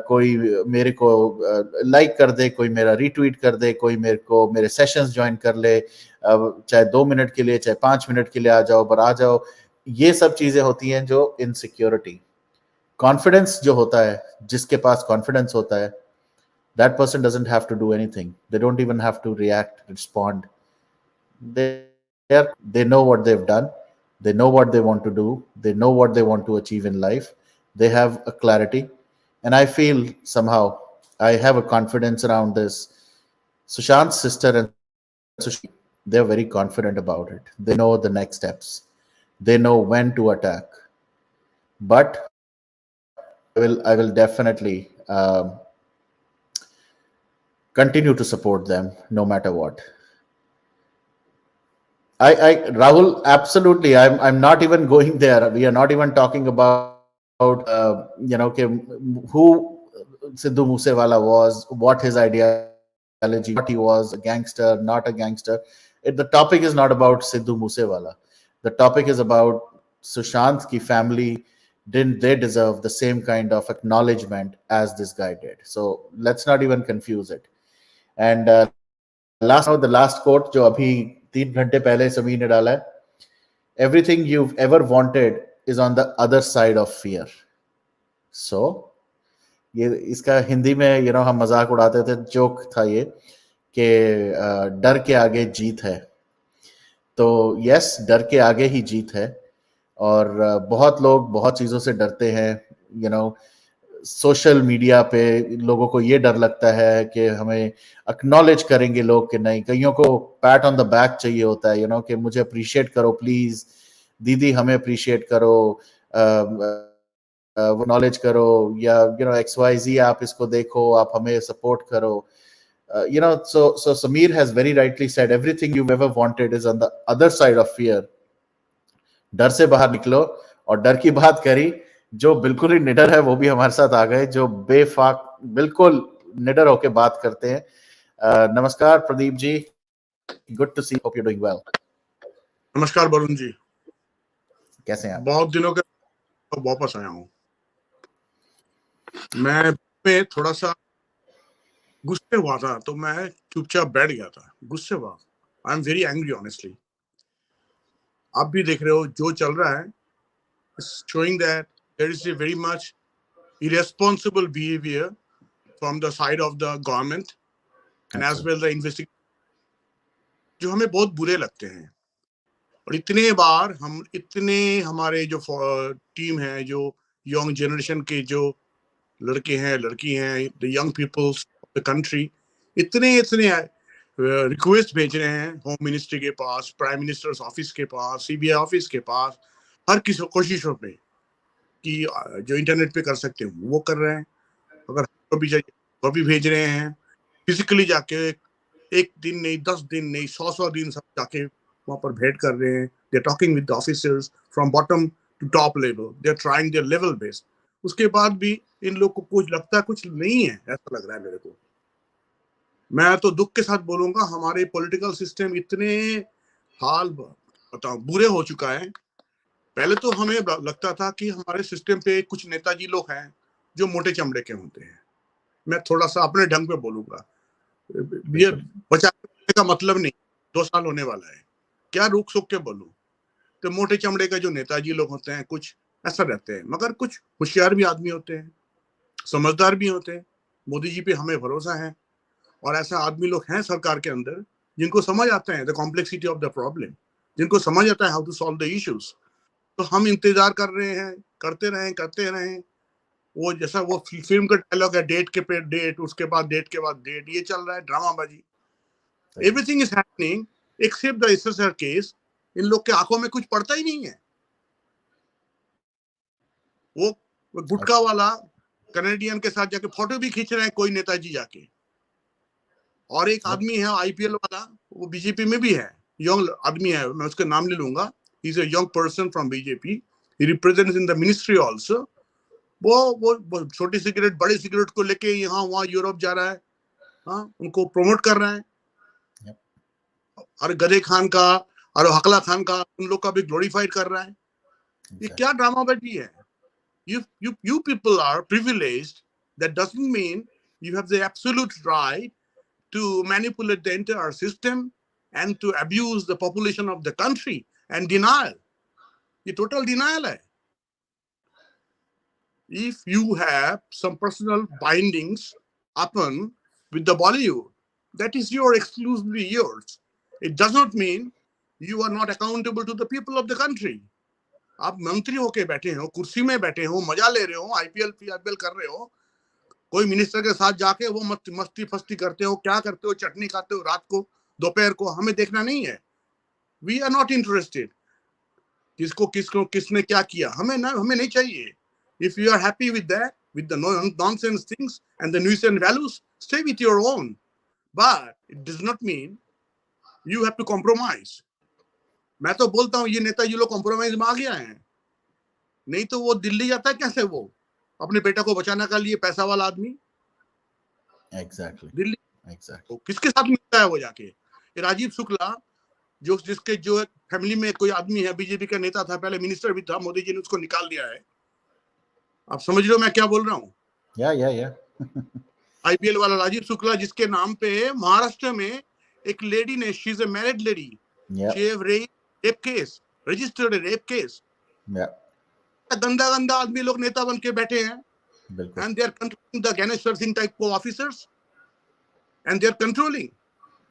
कोई मेरे को लाइक कर दे, कोई मेरा रीट्वीट कर दे, कोई मेरे को मेरे सेशंस ज्वाइन कर ले, चाहे 2 मिनट के लिए चाहे 5 मिनट के लिए आ जाओ, पर आ जाओ। ये सब चीजें होती हैं जो इनसिक्योरिटी। कॉन्फिडेंस जो होता है, जिसके पास कॉन्फिडेंस होता है, that person doesn't have to do anything. They don't even have to react, respond. They know what they've done. They know what they want to do. They know what they want to achieve in life. They have a clarity. And I feel somehow I have a confidence around this. Sushant's sister and Sushant, they're very confident about it. They know the next steps. They know when to attack. But I will definitely continue to support them no matter what. Rahul, absolutely. I'm not even going there. We are not even talking about, who Sidhu Moosewaala was, what his ideology, what he was, a gangster, not a gangster. The topic is not about Sidhu Moosewaala. The topic is about Sushant's ki family. Didn't they deserve the same kind of acknowledgement as this guy did? So let's not even confuse it. And the last quote जो अभी 3 घंटे पहले सभी ने डाला है, everything you ever wanted is on the other side of fear. So ये इसका हिंदी में हम मजाक उड़ाते थे, जोक था ये कि डर के आगे जीत है. तो यस, डर के आगे ही जीत है. और बहुत लोग बहुत चीजों से डरते हैं. सोशल मीडिया पे लोगों को ये डर लगता है कि हमें एक्नॉलेज करेंगे लोग कि नहीं. कईयों को पैट ऑन द बैक चाहिए होता है, कि मुझे अप्रिशिएट करो प्लीज, दीदी हमें अप्रिशिएट करो, नॉलेज करो, या XYZ आप इसको देखो, आप हमें सपोर्ट करो. So Sameer has very rightly said, everything you've ever wanted is on the other side of fear. डर से बाहर निकलो. और डर की बात करी, जो बिल्कुल ही निडर है वो भी हमारे साथ आ गए, जो बेफाक बिल्कुल निडर होके बात करते हैं. नमस्कार Pradeep ji, good to see, hope you doing well. नमस्कार वरुण जी, कैसे हैं आप? बहुत दिनों के वापस आया हूँ. मैं थोड़ा सा गुस्से हुआ था, तो मैं चुपचाप बैठ गया था. गुस्से हुआ, I am very angry honestly. आप भी देख रहे हो जो चल रहा है, showing that there is a very much irresponsible behavior from the side of the government and as well the investigation, जो हमें बहुत बुरे लगते हैं. और इतने बार हमारे जो टीम है, जो यंग जनरेशन के जो लड़के हैं, लड़की हैं, the young peoples of the country, इतने रिक्वेस्ट भेज रहे हैं होम मिनिस्ट्री के पास, प्राइम मिनिस्टर्स ऑफिस के पास, CBI ऑफिस के पास, हर किसी कोशिशों पे कि जो इंटरनेट पे कर सकते हैं वो कर रहे हैं. अगर तो भी भेज रहे हैं, फिजिकली जाके 1 दिन नहीं, 10 दिन नहीं, 100 दिन सब जाके वहां पर भेंट कर रहे हैं. They are talking with the officers from bottom to top level. They are trying their level best. उसके बाद भी इन लोग को कुछ लगता है, कुछ नहीं है, ऐसा लग रहा है मेरे को. मैं तो दुख के साथ बोलूंगा, हमारे पॉलिटिकल सिस्टम इतने हाल बताओ बुरे हो चुका है. पहले तो हमें लगता था कि हमारे सिस्टम पे कुछ नेताजी लोग हैं जो मोटे चमड़े के होते हैं. मैं थोड़ा सा अपने ढंग पे बोलूंगा, ये बचाने का मतलब नहीं, 2 साल होने वाला है, क्या रुक सुख के बोलूं. तो मोटे चमड़े का जो नेताजी लोग होते हैं कुछ ऐसा रहते हैं, मगर कुछ होशियार भी आदमी होते हैं, समझदार भी होते हैं. मोदी जी पे हमें भरोसा है. और ऐसा आदमी लोग हैं सरकार के अंदर जिनको समझ आता है the complexity of the problem, जिनको समझ आता है how to solve the issues. तो हम इंतजार कर रहे हैं, करते रहें. वो जैसा वो फिल्म का डायलॉग है, डेट के पे डेट, उसके बाद डेट के बाद डेट, ये चल रहा है ड्रामाबाजी. Everything is happening except the SSR case. इन लोग के आंखों में कुछ पड़ता ही नहीं है. वो गुटका वाला कनेडियन के साथ जाके फोटो भी खींच रहे हैं कोई नेताजी जाके. और एक आदमी है IPL वाला, वो बीजेपी में भी है, यंग आदमी है, मैं उसका नाम ले लूंगा. He's a young person from BJP. He represents in the ministry also. वो छोटी सिगरेट बड़ी सिगरेट को लेके यहाँ वहाँ यूरोप जा रहा है, हाँ, उनको प्रमोट कर रहा है। और गधे खान का और हकला खान का उन लोग का भी ग्लोरीफाइड कर रहा है। ये क्या ड्रामाबाजी है? You people are privileged. That doesn't mean you have the absolute right to manipulate the entire system and to abuse the population of the country and denial. ये total denial है. If you have some personal bindings upon with the Bollywood, that is exclusively yours. It does not mean you are not accountable to the people of the country. आप मंत्री होके बैठे हो, कुर्सी में बैठे हो, मजा ले रहे हो, आईपीएल कर रहे हो, कोई मिनिस्टर के साथ जाके वो मस्ती फस्ती करते हो, क्या करते हो, चटनी खाते हो रात को, दोपहर को, हमें देखना नहीं है। वी आर नॉट इंटरेस्टेड किसने क्या किया, हमें नहीं चाहिए। If you are happy with that, with the nonsense things and the nuisance values, stay with your own, but it does not mean you have to compromise. मैं तो बोलता हूँ ये नेताजी लोग कॉम्प्रोमाइज में आ गया है, नहीं तो वो दिल्ली जाता है कैसे, वो अपने बेटा को बचाने के लिए, पैसा वाला आदमी। एग्जैक्टली दिल्ली एग्जैक्टली किसके साथ मिलता है वो जाके? राजीव शुक्ला जिसके जो फैमिली में कोई आदमी है, बीजेपी का नेता था, पहले मिनिस्टर भी था, मोदी जी ने उसको निकाल दिया है। आप समझ रहे हो मैं क्या बोल रहा हूँ? या आईपीएल वाला राजीव शुक्ला, जिसके नाम पे महाराष्ट्र में एक लेडी ने, she is a married lady, she have rape case, registered rape case. गंदा आदमी लोग नेता बन के बैठे हैं, and they are controlling the Ganeshwar Singh type को officers, and they are controlling।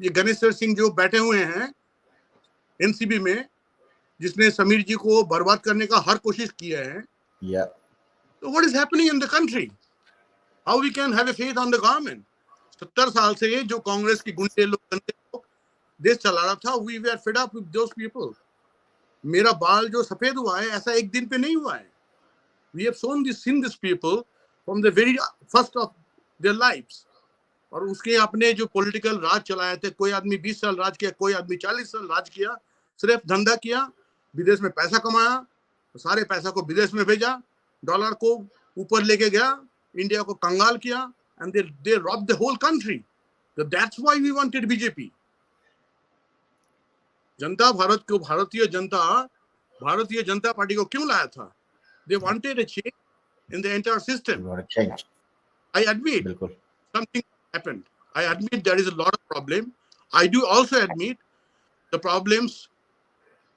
ये गणेश्वर सिंह जो बैठे हुए हैं एनसीबी में, जिसने समीर जी को बर्बाद करने का हर कोशिश किया है। So what is happening in the country? How we can have a faith on the government? 70 साल से जो कांग्रेस की गुंडे लोग देश चला रहा था, we were fed up with those people। मेरा बाल जो सफेद हुआ है ऐसा एक दिन पे नहीं हुआ है। We have seen these people from the very first of their lives। और उसके अपने जो पॉलिटिकल राज चलाए थे, कोई आदमी 20 साल राज किया, कोई आदमी 40 साल राज किया, सिर्फ धंधा किया, विदेश में पैसा कमाया, सारे पैसा को विदेश में भेजा, डॉलर को ऊपर लेके गया, इंडिया को कंगाल किया, and they robbed the whole country। So that's why we wanted BJP। Janata Bharatiya Janata party को क्यों लाया था? They wanted a change in the entire system। I admit something happened। I admit there is a lot of problem। I do also admit the problems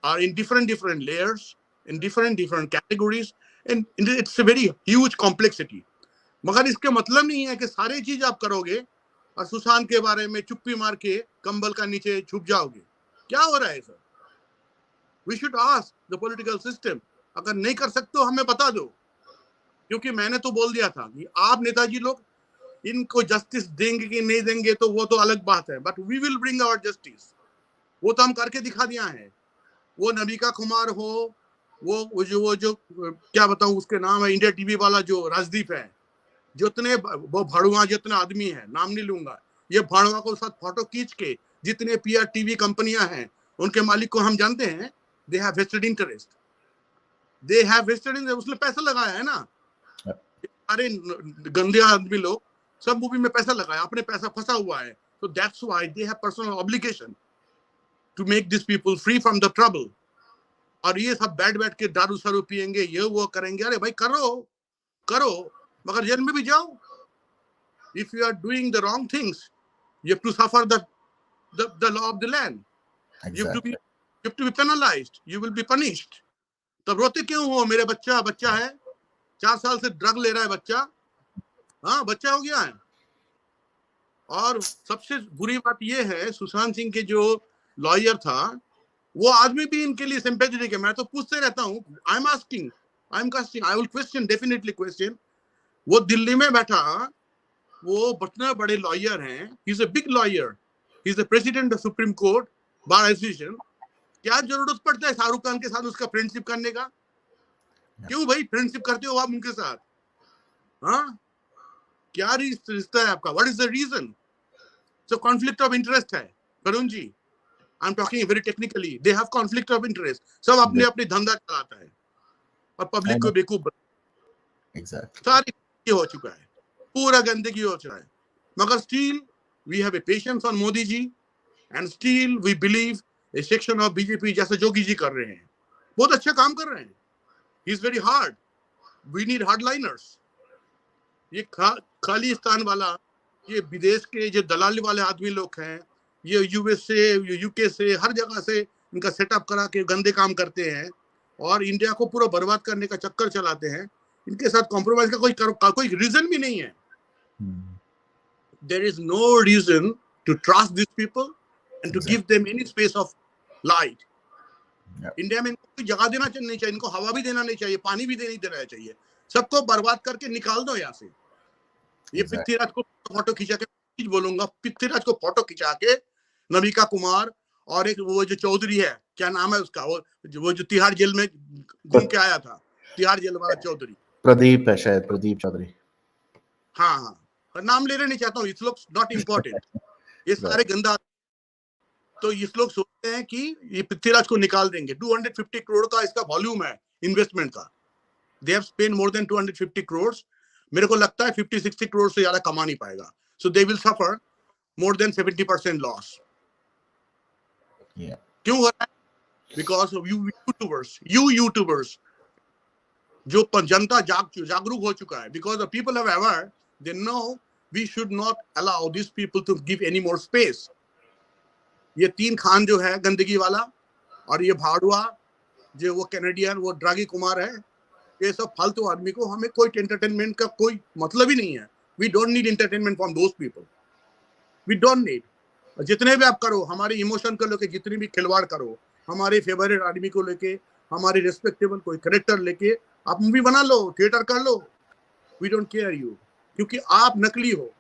are in different layers, in different categories, and it's a very huge complexity। मगर इसके मतलब नहीं है कि सारी चीज आप करोगे और सुशांत के बारे में चुप्पी मार के कंबल का नीचे छुप जाओगे। क्या हो रहा है sir? We should ask the political system। अगर नहीं कर सकते हो हमें बता दो, क्योंकि मैंने तो बोल दिया था कि आप नेताजी लोग इनको जस्टिस देंगे कि नहीं देंगे तो वो तो अलग बात है, but we will bring our justice. वो तो हम करके दिखा दिया है। वो नबिका कुमार हो, वो जो क्या बताऊं उसके नाम है, इंडिया टीवी वाला जो राजदीप है, जितने वो भाड़ुआ जितने आदमी है, नाम नहीं लूंगा, ये भाड़ुआ को साथ फोटो खींच के जितने पीआर टीवी कंपनियां हैं उनके मालिक को हम जानते हैं। दे हैव वेस्टेड इंटरेस्ट, उसने पैसा लगाया है ना। अरे गंदे आदमी लोग सब मूवी में पैसा लगाया, अपने पैसा फंसा हुआ है। So that's why they have personal obligation to make these people free from the trouble। और ये सब बैठ के दारू सारू पियेंगे, ये वो करेंगे। अरे भाई करो मगर जेल में भी जाओ। If you are doing the wrong things, you have to suffer the law of the land। You have to be penalized, you will be punished। तब रोते क्यों हो? मेरे बच्चा है, 4 साल से ड्रग ले रहा है बच्चा, हाँ बच्चा हो गया है। और सबसे बुरी बात यह है, सुशांत सिंह के जो लॉयर था वो आदमी भी इनके लिए सिंपैथेटिक है। मैं तो पूछते रहता हूँ, I will question, definitely question. वो दिल्ली में बैठा, वो बड़े बड़े लॉयर हैं, he is a big lawyer, he is the president of supreme court bar association. क्या जरूरत पड़ता है शाहरुख खान के साथ उसका फ्रेंडशिप करने का? क्यों भाई फ्रेंडशिप करते हो आप उनके साथ? हाँ, क्या रिश्ता है आपका? What is the reason? So conflict of interest है Varun ji. I am talking very technically. They have conflict of interest. सब अपने धंधा चलाता है और पब्लिक को बेवकूफ। एग्जैक्टली। सारी ये हो चुका है, पूरा गंदगी हो चुका है, मगर still we have a patience on Modi ji and still we believe a section of BJP जैसे जोगी जी कर रहे हैं, बहुत अच्छा काम कर रहे हैं, he is very hard, we need hardliners. ये खालिस्तान वाला, ये विदेश के जो दलाली वाले आदमी लोग हैं, ये यूएस से, यूके से, हर जगह से इनका सेटअप करा के गंदे काम करते हैं और इंडिया को पूरा बर्बाद करने का चक्कर चलाते हैं। इनके साथ कॉम्प्रोमाइज का कोई रीजन भी नहीं है। There is no reason to trust this people and to give them any space of light. India में इनको कोई जगह देना नहीं चाहिए, इनको हवा भी देना नहीं चाहिए, पानी भी नहीं देना चाहिए, सबको बर्बाद करके निकाल दो यहाँ से। ये पृथ्वीराज को फोटो खिंचा के बोलूंगा, पृथ्वीराज को फोटो खिंचा के नमिका कुमार और एक वो जो चौधरी है, क्या नाम है उसका, वो जो तिहाड़ जेल में घूम के आया था, तिहाड़ जेल वाला चौधरी, प्रदीप है शायद, प्रदीप चौधरी। हाँ हाँ, नाम लेना नहीं चाहता हूँ, इट्स लुक्स नॉट इम्पोर्टेंट। ये सारे गंदा, तो इस लोग सोचते हैं कि ये पृथ्वीराज को निकाल देंगे। 250 करोड़ का इसका वॉल्यूम है इन्वेस्टमेंट का, they have spend more than 250 crore. मेरे को लगता है 50-60 करोड़ से ज्यादा कमा नहीं पाएगा, so they will suffer more than 70% loss. क्यों हो रहा है? बिकॉज ऑफ यू यूट्यूबर्स, जो जनता जागरूक हो चुका है, because the people have aware, they know we should not allow this people to give any more space. ये तीन खान जो है गंदगी वाला, और ये भाड़ुआ जो वो कैनेडियन वो ड्रागी कुमार है, ये सब फालतू आदमी को हमें कोई एंटरटेनमेंट का कोई मतलब ही नहीं है। We don't need entertainment from those people, we don't need. जितने भी आप करो, हमारे इमोशन को लेके जितनी भी खिलवाड़ करो, हमारे फेवरेट आदमी को लेके, हमारी रिस्पेक्टेबल कोई करेक्टर लेके आप मूवी बना लो, थिएटर कर लो, वी डोंट केयर यू, क्योंकि आप नकली हो।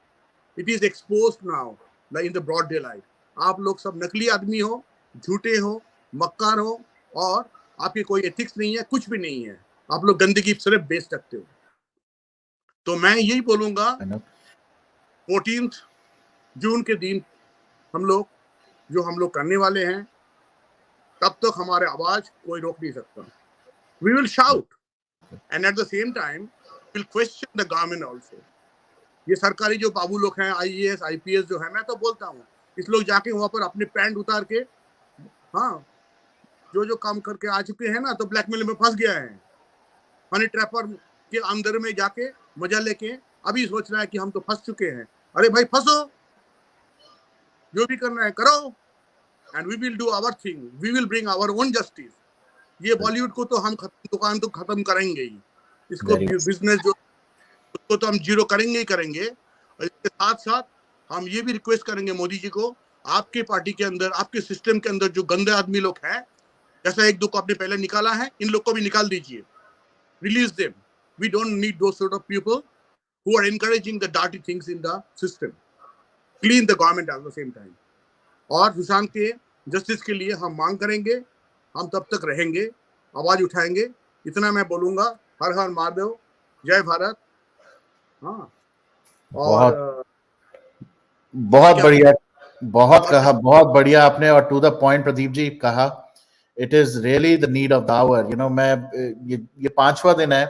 It is exposed now in the broad day light. आप लोग सब नकली आदमी हो, झूठे हो, मक्कार हो, और आपकी कोई एथिक्स नहीं है, कुछ भी नहीं है। आप लोग गंदगी सिर्फ बेच सकते हो। तो मैं यही बोलूंगा, 14 जून के दिन हम लोग करने वाले हैं, तब तक हमारे आवाज कोई रोक नहीं सकता। We will shout and at the same time will question the government also. ये सरकारी जो बाबू लोग हैं, IAS IPS जो है, मैं तो बोलता हूँ इस लोग जाके वहां पर अपने पैंट उतार के, हाँ, जो काम करके आ चुके हैं ना, तो ब्लैकमेल में फंस गया है, हनी ट्रैपर के अंदर में जाके मजा लेके अभी सोच रहा है कि हम तो फंस चुके हैं। अरे भाई फंसो, जो भी करना है करो, and we will do our thing, we will bring our own justice. ये बॉलीवुड को तो हम दुकान तो खत्म करेंगे ही, इसको बिजनेस जो उसको तो हम जीरो करेंगे ही करेंगे। और इसके साथ साथ हम ये भी रिक्वेस्ट करेंगे मोदी जी को, आपके पार्टी के अंदर, आपके सिस्टम के अंदर जो गंदे आदमी लोग हैं, जैसा एक दो को आपने पहले निकाला है, इन लोग को भी निकाल दीजिए, release them. We don't need those sort of people who are encouraging the dirty things in the system. Clean the government at the same time. और सुशांत के जस्टिस के लिए हम मांग करेंगे, हम तब तक रहेंगे, आवाज उठाएंगे। इतना मैं बोलूंगा। हर हर महादेव, जय भारत। हाँ, और बहुत बढ़िया, बहुत कहा, बहुत बढ़िया आपने, और to the point Pradeep ji कहा। It is really the need of the hour. मैं ये 5वां दिन है,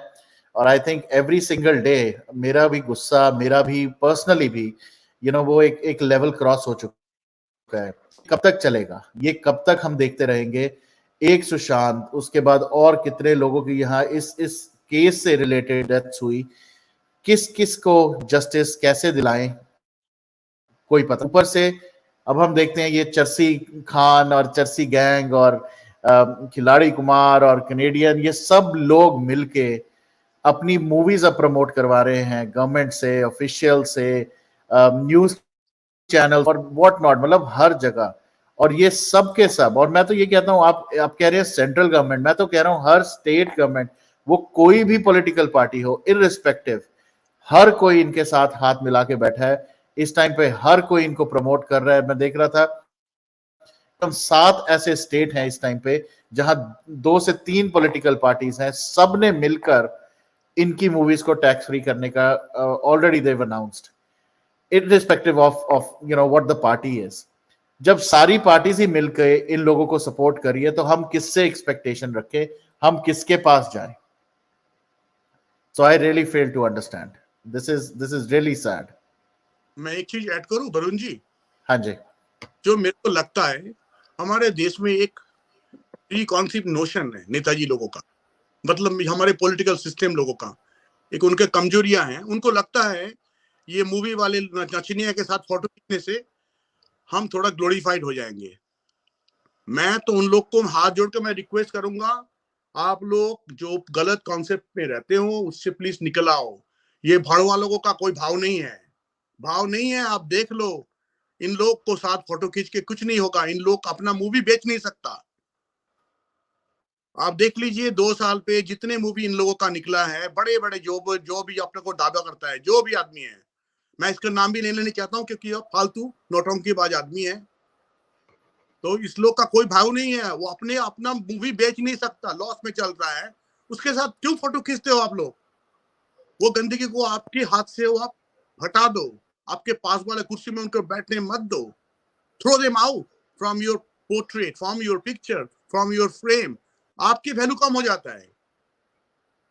और I think every single day मेरा भी गुस्सा, मेरा भी पर्सनली भी वो एक लेवल क्रॉस हो चुका है। कब तक चलेगा ये? कब तक हम देखते रहेंगे? एक सुशांत, उसके बाद और कितने लोगों की यहाँ इस केस से रिलेटेड डेथ्स हुई, किस किस को जस्टिस कैसे दिलाएं, कोई पता। ऊपर से अब हम देखते हैं ये चर्सी खान और चर्सी गैंग और खिलाड़ी कुमार और कैनेडियन, ये सब लोग मिलके अपनी मूवीज अब प्रमोट करवा रहे हैं, गवर्नमेंट से, ऑफिशियल से, न्यूज चैनल और व्हाट नॉट, मतलब हर जगह। और ये सब के सब, और मैं तो ये कहता हूँ, आप कह रहे हैं सेंट्रल गवर्नमेंट, मैं तो कह रहा हूँ हर स्टेट गवर्नमेंट, वो कोई भी पॉलिटिकल पार्टी हो, इररिस्पेक्टिव, हर कोई इनके साथ हाथ मिला के बैठा है इस टाइम पे। हर कोई इनको प्रमोट कर रहा है। मैं देख रहा था 7 ऐसे स्टेट हैं इस टाइम पे जहां 2 से 3 पॉलिटिकल पार्टीज हैं, सब ने मिलकर इनकी मूवीज को टैक्स फ्री करने का already they've announced, irrespective of what the party is. जब सारी पार्टीज ही मिलकर इन लोगों को सपोर्ट करिए, तो हम किससे एक्सपेक्टेशन रखें, हम किसके पास जाएं? So I really fail to understand. This is really sad. मैं एक चीज ऐड करूं वरुण जी, हाँ जी. जो मेरे को लगता है हमारे देश में एक प्री कॉन्सेप्ट नोशन है नेताजी लोगों का, मतलब हमारे पॉलिटिकल सिस्टम लोगों का, एक उनके कमजोरियां हैं. उनको लगता है ये मूवी वाले नचनिया के साथ फोटो खींचने से हम थोड़ा ग्लोरीफाइड हो जाएंगे. मैं तो उन लोग को हाथ जोड़ के मैं रिक्वेस्ट करूंगा, आप लोग जो गलत कॉन्सेप्ट में रहते हो उससे प्लीज निकल आओ. ये भाड़वा लोगों का कोई भाव नहीं है, भाव नहीं है. आप देख लो, इन लोग को साथ फोटो खींच के कुछ नहीं होगा. इन लोग अपना मूवी बेच नहीं सकता. आप देख लीजिए 2 साल पे जितने मूवी इन लोगों का निकला है, बड़े बड़े जो भी अपने को दावा करता है, जो भी आदमी है, मैं इसका नाम भी नहीं लेना चाहता हूँ क्योंकि ये फालतू नौटंकीबाज आदमी है. तो इस लोग का कोई भाव नहीं है. वो अपना मूवी बेच नहीं सकता, लॉस में चल रहा है. उसके साथ क्यों फोटो खींचते हो आप लोग? वो गंदगी को आपके हाथ से वो आप हटा दो. आपके पास वाले कुर्सी में उनको बैठने मत दो. Throw them out from your portrait, from your picture, from your frame. आपकी वैल्यू कम हो जाता है.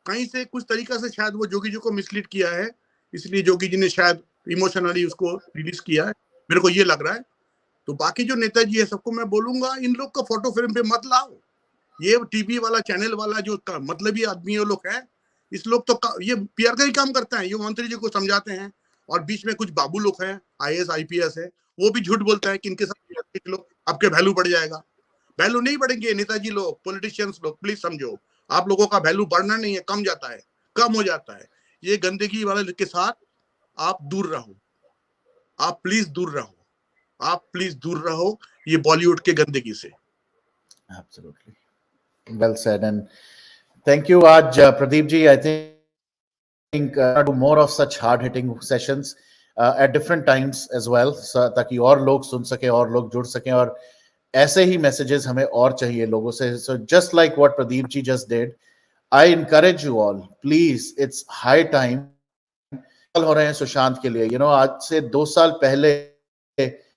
कहीं से कुछ तरीका से शायद वो जोगी जी को मिसलीड किया है, इसलिए जोगी जी ने शायद इमोशनली उसको रिलीज किया है, मेरे को ये लग रहा है. तो बाकी जो नेताजी है सबको मैं बोलूंगा, इन लोग को फोटो फ्रेम पे मत लाओ. ये टीवी वाला चैनल वाला जो मतलब ये आदमी लोग हैं, इस लोग तो ये पीआर का ही काम करता है. ये मंत्री जी को समझाते हैं और बीच में कुछ बाबू लोग हैं, आईएएस आईपीएस है, वो भी झूठ बोलता है कि इनके साथ लोग आपके वैल्यू बढ़ जाएगा. वैल्यू नहीं बढ़ेंगे. नेताजी लोग, पॉलिटिशियंस लोग, प्लीज समझो, आप लोगों का वैल्यू बढ़ना नहीं है, कम जाता है, कम हो जाता है. ये गंदगी वाले के साथ आप दूर रहो. आप प्लीज दूर रहो. आप प्लीज दूर रहो ये बॉलीवुड के गंदगी से. Absolutely. Well said. And thank you, Aj Pradeep ji. I think do more of such hard-hitting sessions at different times as well, so ताकि और लोग सुन सके, और लोग जुड़ सकें, और ऐसे ही messages हमें और चाहिए लोगों से. So just like what Pradeep ji just did, I encourage you all, please, it's high time. हो रहे हैं सुशांत के लिए. आज से 2 साल पहले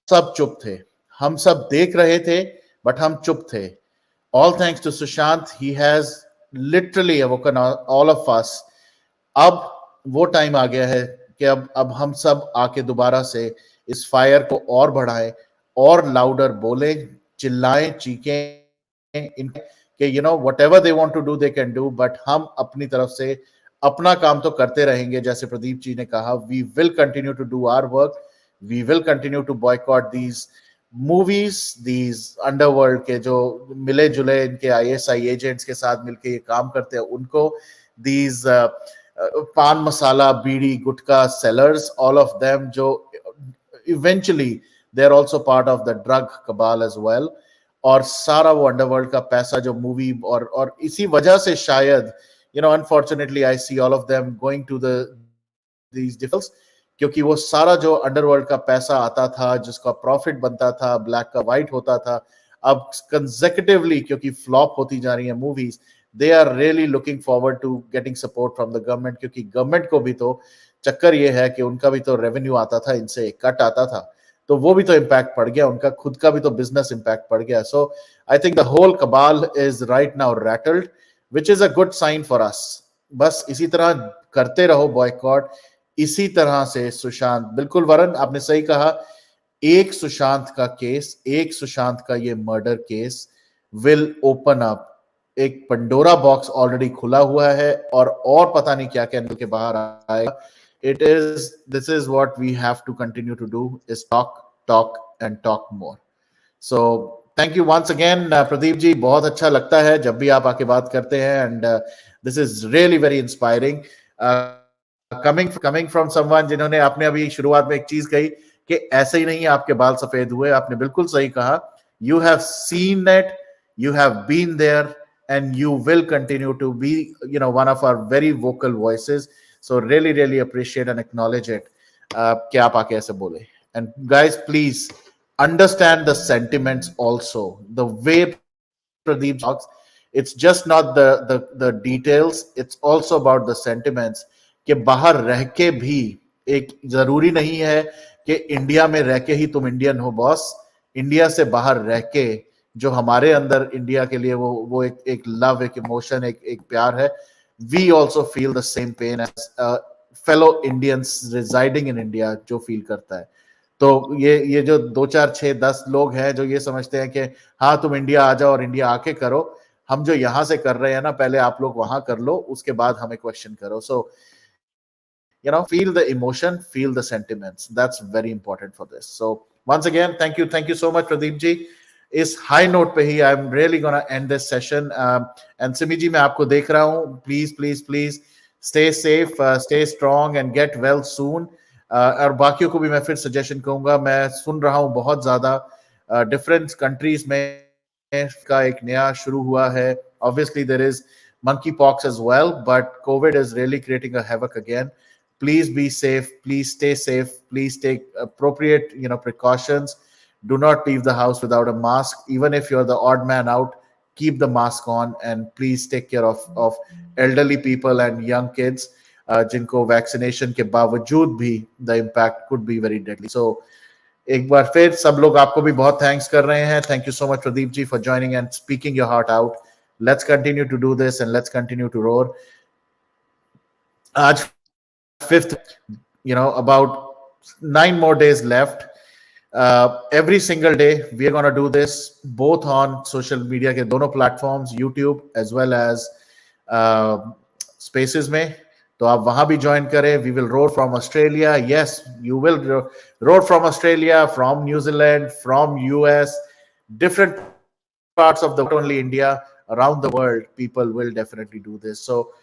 सब चुप थे. हम सब देख रहे थे, बट हम चुप थे. All thanks to Sushant, he has literally awoken all of us. अब वो टाइम आ गया है कि अब हम सब आके दोबारा से इस फायर को और बढ़ाएं, और लाउडर बोले, चिल्लाएं, चीखें कि whatever they want to do they can do, but हम अपनी तरफ से अपना काम तो करते रहेंगे. जैसे प्रदीप जी ने कहा, we will continue to do our work. We will continue to boycott these movies, these underworld के जो मिले जुले इनके ISI एजेंट्स के साथ मिलके ये काम करते हैं उनको, these पान मसाला बीड़ी गुटखा sellers, all of them जो eventually they're also part of the drug cabal as well. और सारा वो अंडरवर्ल्ड का पैसा जो मूवी और इसी वजह से शायद unfortunately I see all of them going to these different, क्योंकि वो सारा जो अंडरवर्ल्ड का पैसा आता था, जिसका प्रॉफिट बनता था, ब्लैक का व्हाइट होता था, अब कंसेक्यूटिवली क्योंकि फ्लॉप होती जा रही है movies, they are really looking forward to getting support from the government, क्योंकि गवर्नमेंट को भी तो चक्कर ये है कि उनका भी तो रेवेन्यू आता था, इनसे कट आता था, तो वो भी तो इम्पैक्ट पड़ गया, उनका खुद का भी तो बिजनेस इम्पैक्ट पड़ गया. So I think the whole cabal is right now rattled, which is a good sign for us. बस इसी तरह करते रहो बॉयकॉट, इसी तरह से सुशांत, बिल्कुल वरुण आपने सही कहा, एक सुशांत का केस, एक सुशांत का ये murder case will open up, एक पंडोरा बॉक्स ऑलरेडी खुला हुआ है, और पता नहीं क्या क्या निकल के बाहर आएगा. This is what we have to continue to do, is talk and talk more. So thank you once again Pradeep ji, बहुत अच्छा लगता है जब भी आप आके बात करते हैं, and this is really very inspiring. Coming from someone जिन्होंने, आपने अभी शुरुआत में एक चीज कही कि ऐसे ही नहीं आपके बाल सफेद हुए, आपने बिल्कुल सही कहा. You have seen it, you have been there, and you will continue to be one of our very vocal voices. So really appreciate and acknowledge it कि आप आके ऐसे बोले. And guys, please understand the sentiments also, the way Pradeep talks. It's just not the details, it's also about the sentiments. कि बाहर रह के भी, एक जरूरी नहीं है कि इंडिया में रह के ही तुम इंडियन हो बॉस. इंडिया से बाहर रह के जो हमारे अंदर इंडिया के लिए वो एक लव, एक इमोशन, एक प्यार है, we also feel the same pain as fellow Indians residing in India जो feel करता है. तो ये जो 2 4 6 10 लोग हैं जो ये समझते हैं कि हाँ तुम इंडिया आ जाओ और इंडिया आके करो, हम जो यहाँ से कर रहे हैं ना पहले आप लोग वहां कर लो उसके बाद हमें क्वेश्चन करो. सो feel the emotion, feel the sentiments. That's very important for this. So once again, thank you so much, Pradeep ji. इस हाई नोट पे ही I am really gonna end this session. And Simi ji मैं आपको देख रहा हूँ, please please please stay safe, stay strong and get well soon. और बाकियों को भी मैं फिर सजेशन कहूंगा, मैं सुन रहा हूँ बहुत ज्यादा डिफरेंट कंट्रीज में का एक नया शुरू हुआ है. Obviously there is monkeypox as well, but COVID is really creating a havoc again. Please be safe, please stay safe, please take appropriate precautions. Do not leave the house without a mask. Even if you're the odd man out, keep the mask on, and please take care of elderly people and young kids जिनको vaccination के बावजूद भी the impact could be very deadly. So एक बार फिर सब लोग आपको भी बहुत थैंक्स कर रहे हैं. Thank you so much Pradeep ji for joining and speaking your heart out. Let's continue to do this and let's continue to roar. आज 5th, about 9 more days left. Every single day we are going to do this both on social media के दोनों platforms, YouTube as well as Spaces में. तो आप वहां भी join करें. We will roar from Australia. Yes, you will roar from Australia, from New Zealand, from US, different parts of the world, only India, around the world. People will definitely do this. So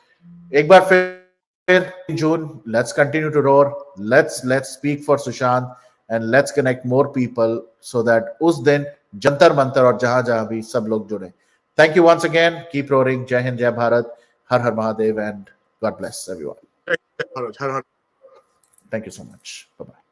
एक बार फिर in June, let's continue to roar. Let's speak for Sushant and let's connect more people so that उस दिन जंतर मंतर और जहां भी सब लोग जुड़े. Thank you once again. Keep roaring. जय हिंद, जय भारत, हर हर Mahadev, and God bless everyone. Har har. Thank you so much. Bye bye.